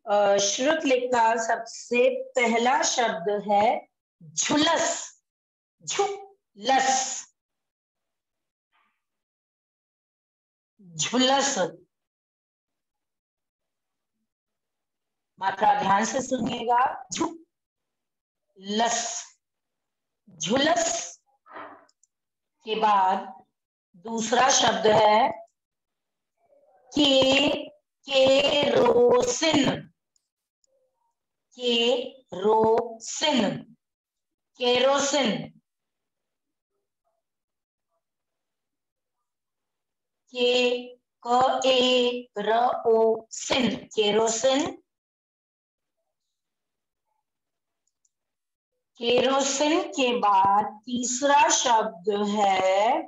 श्रुतलेख का सबसे पहला शब्द है झुलस। झुलस, झुलस। मात्रा ध्यान से सुनिएगा। झुलस, झुलस के बाद दूसरा शब्द है kerosene. Kerosene, kerosene, kerosene, kerosene. Kerosene के बाद तीसरा शब्द है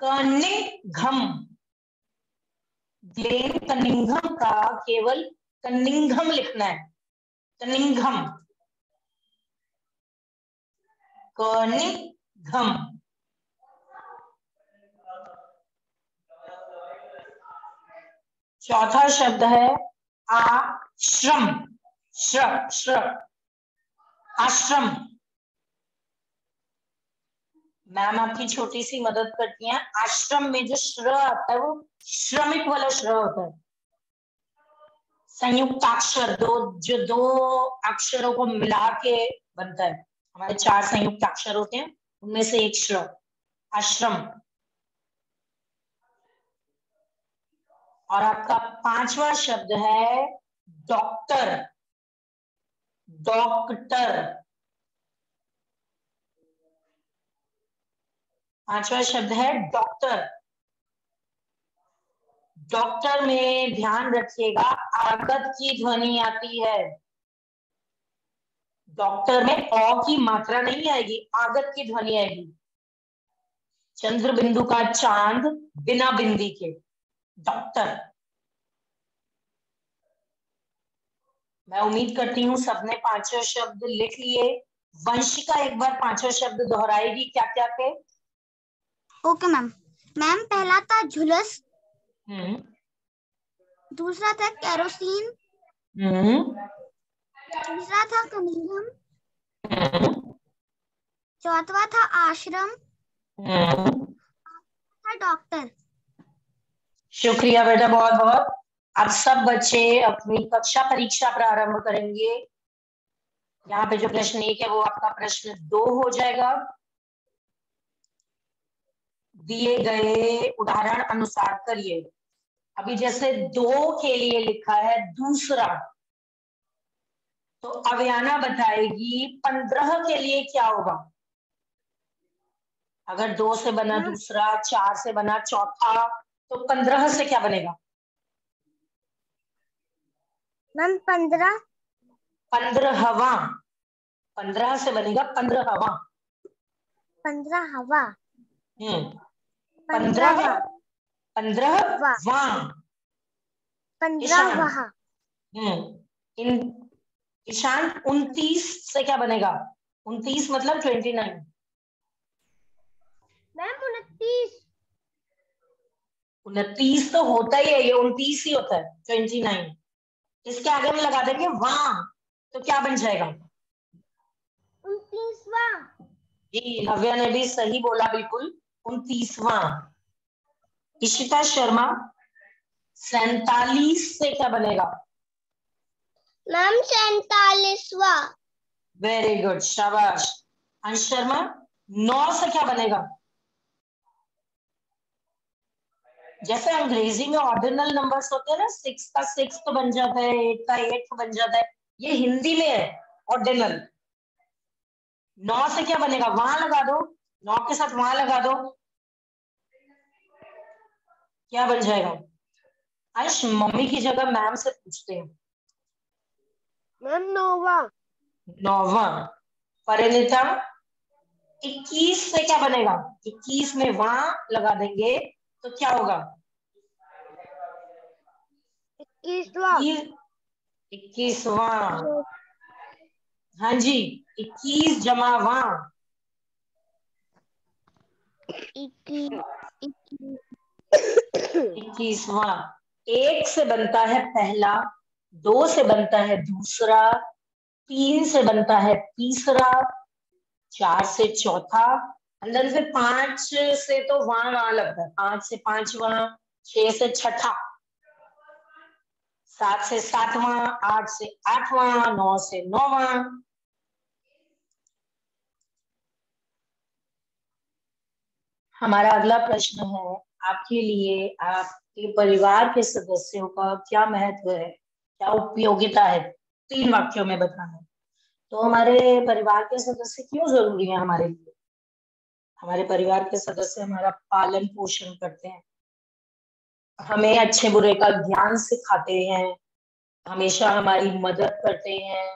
कनिंघम। ग्लेन कनिंघम का केवल कनिंघम लिखना है। Cunningham, Cunningham. चौथा शब्द है आश्रम। आश्रम। मैम आपकी छोटी सी मदद करती हैं। आश्रम में जो श्र आता है वो श्रमिक वाला श्र होता है। संयुक्ताक्षर, दो अक्षरों को मिला के बनता है। हमारे 4 संयुक्त अक्षर होते हैं, उनमें से एक श्र। आश्रम। और आपका 5वां शब्द है डॉक्टर। डॉक्टर। 5वां शब्द है डॉक्टर। डॉक्टर में ध्यान रखिएगा आगत की ध्वनि आती है। डॉक्टर में अ की मात्रा नहीं आएगी, आगत की ध्वनि आएगी। चंद्र बिंदु का चांद बिना बिंदी के। डॉक्टर। मैं उम्मीद करती हूँ सबने 5 शब्द लिख लिए। वंशिका एक बार 5 शब्द दोहराएगी क्या क्या थे? Okay ma'am. मैम पहला था झुलस, दूसरा था केरोसिन, तीसरा था कनिंघम, चौथा था आश्रम, था डॉक्टर। शुक्रिया बेटा, बहुत बहुत। अब सब बच्चे अपनी कक्षा परीक्षा प्रारंभ करेंगे। यहाँ पे जो प्रश्न 1 है वो आपका प्रश्न 2 हो जाएगा। दिए गए उदाहरण अनुसार करिए। अभी जैसे 2 के लिए लिखा है दूसरा, तो अव्याना बताएगी 15 के लिए क्या होगा। अगर 2 से बना दूसरा, 4 से बना चौथा, तो 15 से क्या बनेगा? मैम 15। 15वां। 15 से बनेगा 15वां। 15वां। 15वां। 15वां। ईशान 29 से क्या बनेगा? 29 मतलब 29। मैम 29। 29 तो होता ही है, ये 29 ही होता है, 29। इसके आगे में लगा देंगे वां, तो क्या बन जाएगा? 29वां। जी, नव्या ने भी सही बोला, बिल्कुल 29वां। इशिता शर्मा 47 से क्या बनेगा? मैम 47वां। वेरी गुड, शाबाश। अंश शर्मा 9 से क्या बनेगा? जैसे अंग्रेजी में ऑर्डिनल नंबर्स होते हैं ना, 6 का 6 तो बन जाता है, 8 का 8 बन जाता है, ये हिंदी में है ऑर्डिनल। 9 से क्या बनेगा? वहां लगा दो, 9 के साथ वहां लगा दो, क्या बन जाएगा? अंश मम्मी की जगह मैम से पूछते हैं। मैम 9वां। 9वां। परिणीता 21 से क्या बनेगा? 21 में वहां लगा देंगे तो क्या होगा? 21वां। 21वां। हाँ जी, 21 जमा वां। 21वां। 1 से बनता है पहला, 2 से बनता है दूसरा, 3 से बनता है तीसरा, 4 से चौथा, अंदर से 5 से तो वहां लगता है, 5 से पांचवा, 6 से छठा, 7 से सातवां, 8 से आठवां, 9 से नौवां। हमारा अगला प्रश्न है आपके लिए, आपके परिवार के सदस्यों का क्या महत्व है, क्या उपयोगिता है, 3 वाक्यों में बताना है। तो हमारे परिवार के सदस्य क्यों जरूरी है हमारे लिए? हमारे परिवार के सदस्य हमारा पालन पोषण करते हैं, हमें अच्छे बुरे का ज्ञान सिखाते हैं, हमेशा हमारी मदद करते हैं,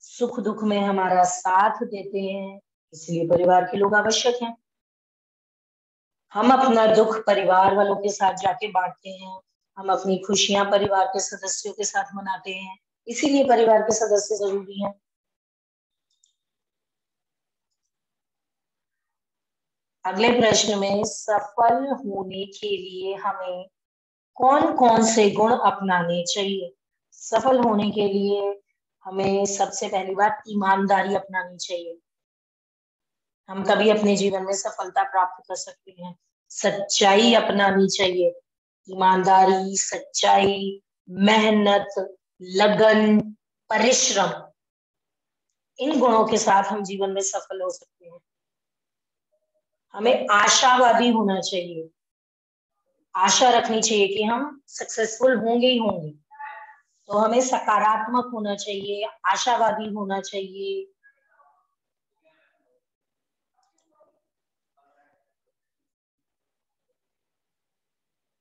सुख दुख में हमारा साथ देते हैं, इसलिए परिवार के लोग आवश्यक हैं। हम अपना दुख परिवार वालों के साथ जाके बांटते हैं, हम अपनी खुशियां परिवार के सदस्यों के साथ मनाते हैं, इसीलिए परिवार के सदस्य जरूरी हैं। अगले प्रश्न में, सफल होने के लिए हमें कौन कौन से गुण अपनाने चाहिए? सफल होने के लिए हमें सबसे पहली बात ईमानदारी अपनानी चाहिए। हम तभी अपने जीवन में सफलता प्राप्त कर सकते हैं। सच्चाई अपनानी चाहिए, ईमानदारी, सच्चाई, मेहनत, लगन, परिश्रम, इन गुणों के साथ हम जीवन में सफल हो सकते हैं। हमें आशावादी होना चाहिए, आशा रखनी चाहिए कि हम सक्सेसफुल होंगे ही होंगे। तो हमें सकारात्मक होना चाहिए, आशावादी होना चाहिए।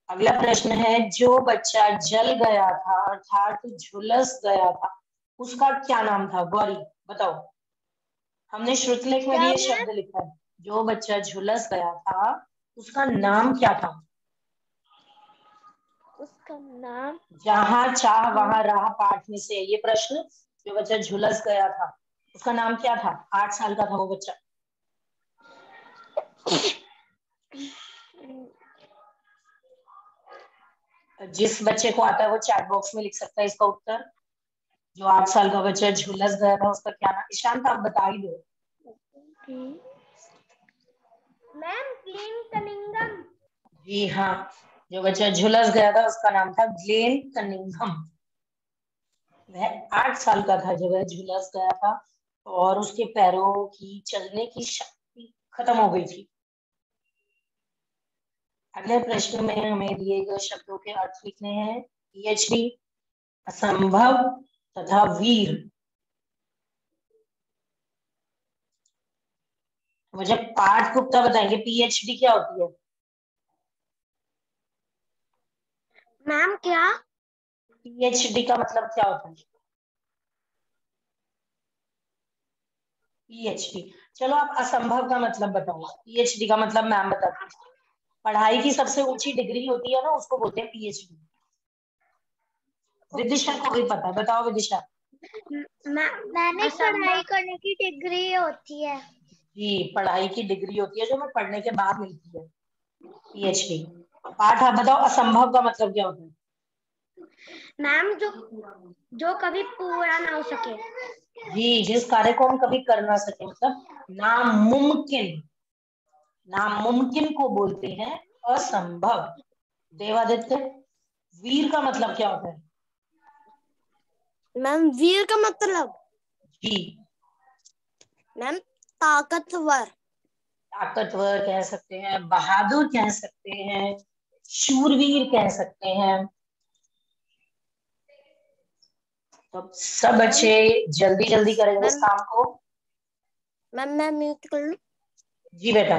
अगला प्रश्न है, जो बच्चा जल गया था अर्थात झुलस गया था, उसका क्या नाम था? गौरी बताओ। हमने श्रुतलेख में भी ये शब्द लिखा है, जो बच्चा झुलस गया था उसका नाम क्या था? उसका नाम, जहां चाह वहां राह पाठ में से ये प्रश्न। जो बच्चा झुलस गया था उसका नाम क्या था? 8 साल का था वो बच्चा। जिस बच्चे को आता है वो चैट बॉक्स में लिख सकता है इसका उत्तर। जो 8 साल का बच्चा झुलस गया था उसका क्या नाम? ईशांत आप बता ही दो। Ma'am Glenn Cunningham. जी हाँ, जो बच्चा झुलस गया था उसका नाम था ग्लेन कनिंघम। वह 8 साल का था जब वह झुलस गया था और उसके पैरों की चलने की शक्ति खत्म हो गई थी। अगले प्रश्न में हमें दिए गए शब्दों के अर्थ लिखने हैं। पीएचडी, असंभव तथा वीर। मुझे पार्थ गुप्ता बताएंगे पीएचडी क्या होती है? मैम क्या? पीएचडी का मतलब क्या होता है? पीएचडी। चलो आप असंभव का मतलब बताओ, पीएचडी का मतलब मैम बताती हूँ। पढ़ाई की सबसे ऊंची डिग्री होती है ना, उसको बोलते हैं पीएचडी। विदिशा को भी पता है, बताओ विदिशा। मैंने पढ़ाई करने की डिग्री होती है। जी, पढ़ाई की डिग्री होती है जो हमें पढ़ने के बाद मिलती है, पीएचडी। पाठ आप बताओ, असंभव का मतलब क्या होता है? मैम जो कभी पूरा ना हो सके। जी, जिस कार्य को हम कभी कर ना सके, मतलब नामुमकिन। नामुमकिन को बोलते हैं असंभव। देवादित्य, वीर का मतलब क्या होता है? मैम वीर का मतलब, जी, मैम ताकतवर। ताकतवर कह सकते हैं, बहादुर कह सकते हैं, शूरवीर कह सकते हैं। तो सब बच्चे जल्दी जल्दी करेंगे इस काम को। मैम मैं म्यूट कर लूं? जी बेटा।